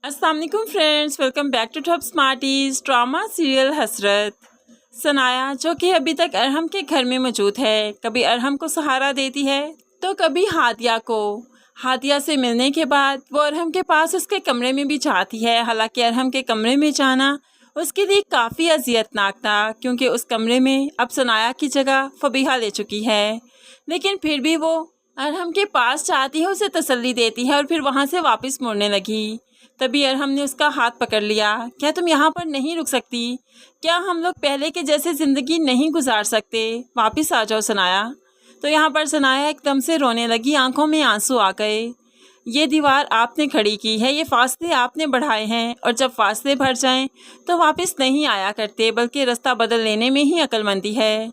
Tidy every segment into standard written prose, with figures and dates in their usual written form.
अस्सलाम वालेकुम friends, welcome back to Top Smarties. Drama serial Hasrat. Sanaya जो कि अभी तक अरहम के घर में मौजूद है, कभी अरहम को सहारा देती है तो कभी हादिया को। हादिया से मिलने के बाद वो अरहम के पास उसके कमरे में भी जाती है। हालांकि अरहम के कमरे में जाना उसके लिए काफ़ी अजियतनाक था, क्योंकि उस कमरे में अब सनाया की जगह फबीहा ले चुकी है। लेकिन फिर भी वो अरहम के पास जाती है, उसे तसल्ली देती है और फिर वहाँ से वापस मुड़ने लगी। तभी अरहम ने उसका हाथ पकड़ लिया। क्या तुम यहाँ पर नहीं रुक सकती? क्या हम लोग पहले के जैसे ज़िंदगी नहीं गुजार सकते? वापस आ जाओ सनाया। तो यहाँ पर सनाया एकदम से रोने लगी, आंखों में आंसू आ गए। ये दीवार आपने खड़ी की है, ये फासले आपने बढ़ाए हैं, और जब फासले भर जाएं तो वापस नहीं आया करते, बल्कि रास्ता बदल लेने में ही अक्लमंदी है।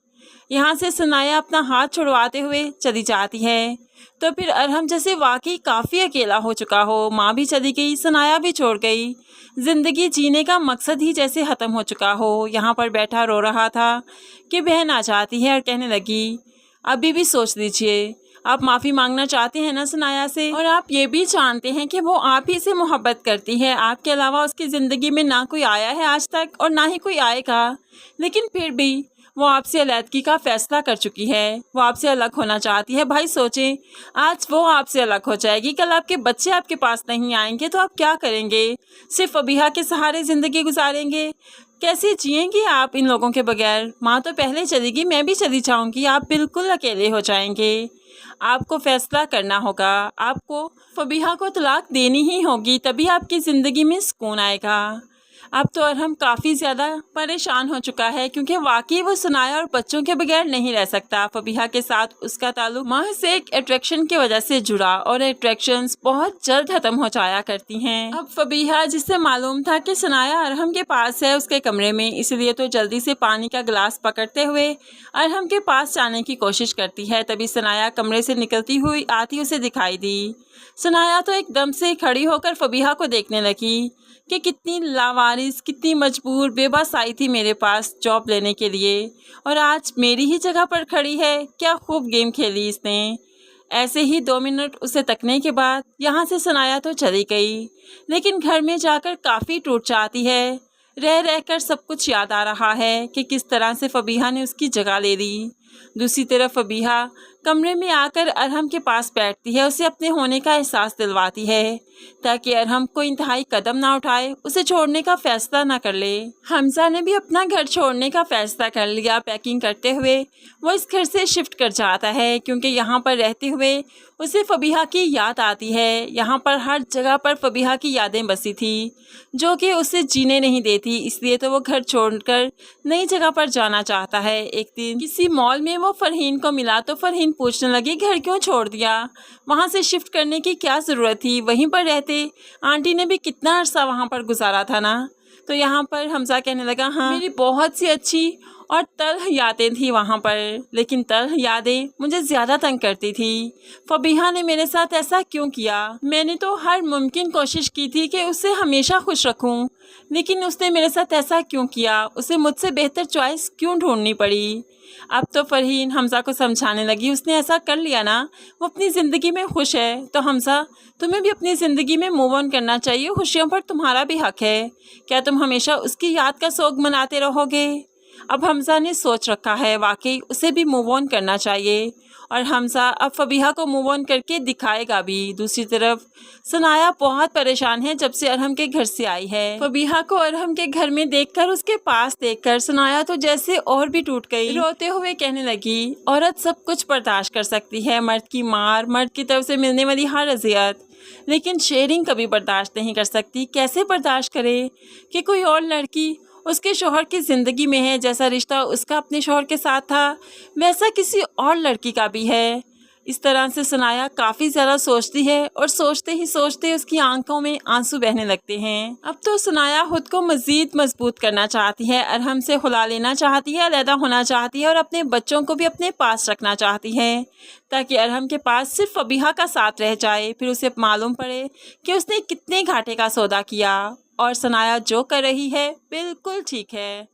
यहाँ से सनाया अपना हाथ छुड़वाते हुए चली जाती है। तो फिर अरहम जैसे वाकई काफ़ी अकेला हो चुका हो, माँ भी चली गई, सनाया भी छोड़ गई, ज़िंदगी जीने का मकसद ही जैसे ख़त्म हो चुका हो। यहाँ पर बैठा रो रहा था कि बहन आ जाती है और कहने लगी, अभी भी सोच लीजिए, आप माफ़ी मांगना चाहते हैं ना सनाया से, और आप ये भी जानते हैं कि वो आप ही से मोहब्बत करती है, आपके अलावा उसकी ज़िंदगी में ना कोई आया है आज तक और ना ही कोई आएगा। लेकिन फिर भी वो आपसे अलैदगी का फैसला कर चुकी है, वो आपसे अलग होना चाहती है। भाई सोचें, आज वो आपसे अलग हो जाएगी, कल आपके बच्चे आपके पास नहीं आएंगे तो आप क्या करेंगे? सिर्फ फबीहा के सहारे ज़िंदगी गुजारेंगे? कैसे जिएंगे आप इन लोगों के बगैर? माँ तो पहले चलेगी, मैं भी चली जाऊंगी, आप बिल्कुल अकेले हो जाएंगे। आपको फैसला करना होगा, आपको फबीहा को तलाक देनी ही होगी, तभी आपकी ज़िंदगी में सुकून आएगा। अब तो अरहम काफ़ी ज़्यादा परेशान हो चुका है, क्योंकि वाकई वो सनाया और बच्चों के बगैर नहीं रह सकता। फबीहा के साथ उसका ताल्लुक महज से एक अट्रैक्शन की वजह से जुड़ा, और अट्रैक्शंस बहुत जल्द ख़त्म हो जाया करती हैं। अब फबीहा, जिससे मालूम था कि सनाया अरहम के पास है उसके कमरे में, इसलिए तो जल्दी से पानी का गिलास पकड़ते हुए अरहम के पास जाने की कोशिश करती है। तभी सनाया कमरे से निकलती हुई आती उसे दिखाई दी। सनाया तो एकदम से खड़ी होकर फबीहा को देखने लगी कि कितनी लावारिस, कितनी मजबूर, बेबस आई थी मेरे पास जॉब लेने के लिए, और आज मेरी ही जगह पर खड़ी है। क्या खूब गेम खेली इसने। ऐसे ही 2 मिनट उसे तकने के बाद यहाँ से सनाया तो चली गई, लेकिन घर में जाकर काफ़ी टूट जाती है। रह रहकर सब कुछ याद आ रहा है कि किस तरह से फबीहा ने उसकी जगह ले ली। दूसरी तरफ फबीहा कमरे में आकर अरहम के पास बैठती है, उसे अपने होने का एहसास दिलवाती है, ताकि अरहम को इंतहाई कदम ना उठाए, उसे छोड़ने का फैसला ना कर ले। हमजा ने भी अपना घर छोड़ने का फैसला कर लिया। पैकिंग करते हुए वो इस घर से शिफ्ट कर जाता है, क्योंकि यहाँ पर रहते हुए उसे फबीहा की याद आती है। यहाँ पर हर जगह पर फबीहा की यादें बसी थी, जो कि उसे जीने नहीं देती, इसलिए तो वो घर छोड़कर नई जगह पर जाना चाहता है। एक दिन किसी मॉल में वो फरहीन को मिला, तो फरहीन पूछने लगी, घर क्यों छोड़ दिया? वहाँ से शिफ्ट करने की क्या ज़रूरत थी? वहीं पर रहते, आंटी ने भी कितना अरसा वहाँ पर गुजारा था ना। तो यहाँ पर हमजा कहने लगा, हाँ, मेरी बहुत सी अच्छी और तल्ख यादें थी वहाँ पर, लेकिन तल्ख यादें मुझे ज़्यादा तंग करती थी। फबीहा ने मेरे साथ ऐसा क्यों किया? मैंने तो हर मुमकिन कोशिश की थी कि उसे हमेशा खुश रखूं, लेकिन उसने मेरे साथ ऐसा क्यों किया? उसे मुझसे बेहतर चॉइस क्यों ढूंढनी पड़ी? अब तो फरहीन हमजा को समझाने लगी, उसने ऐसा कर लिया ना, वो अपनी ज़िंदगी में खुश है, तो हमजा तुम्हें भी अपनी ज़िंदगी में मूव ऑन करना चाहिए, खुशियों पर तुम्हारा भी हक है। क्या तुम हमेशा उसकी याद का सोग मनाते रहोगे? अब हमजा ने सोच रखा है, वाकई उसे भी मूव ऑन करना चाहिए, और हमजा अब फबीहा को मूव ऑन करके दिखाएगा भी। दूसरी तरफ सनाया बहुत परेशान है जब से अरहम के घर से आई है। फबीहा को अरहम के घर में देखकर, उसके पास देखकर सनाया तो जैसे और भी टूट गई। रोते हुए कहने लगी, औरत सब कुछ बर्दाश्त कर सकती है, मर्द की मार, मर्द की तरफ से मिलने वाली हर अजियत, लेकिन शेयरिंग कभी बर्दाश्त नहीं कर सकती। कैसे बर्दाश्त करे कि कोई और लड़की उसके शोहर की ज़िंदगी में है? जैसा रिश्ता उसका अपने शोहर के साथ था, वैसा किसी और लड़की का भी है। इस तरह से सनाया काफ़ी ज़्यादा सोचती है, और सोचते ही सोचते उसकी आंखों में आंसू बहने लगते हैं। अब तो सनाया खुद को मज़ीद मजबूत करना चाहती है, अरहम से खुला लेना चाहती है, अलहदा होना चाहती है, और अपने बच्चों को भी अपने पास रखना चाहती है, ताकि अरहम के पास सिर्फ फबीहा का साथ रह जाए। फिर उसे मालूम पड़े कि उसने कितने घाटे का सौदा किया, और सनाया जो कर रही है बिल्कुल ठीक है।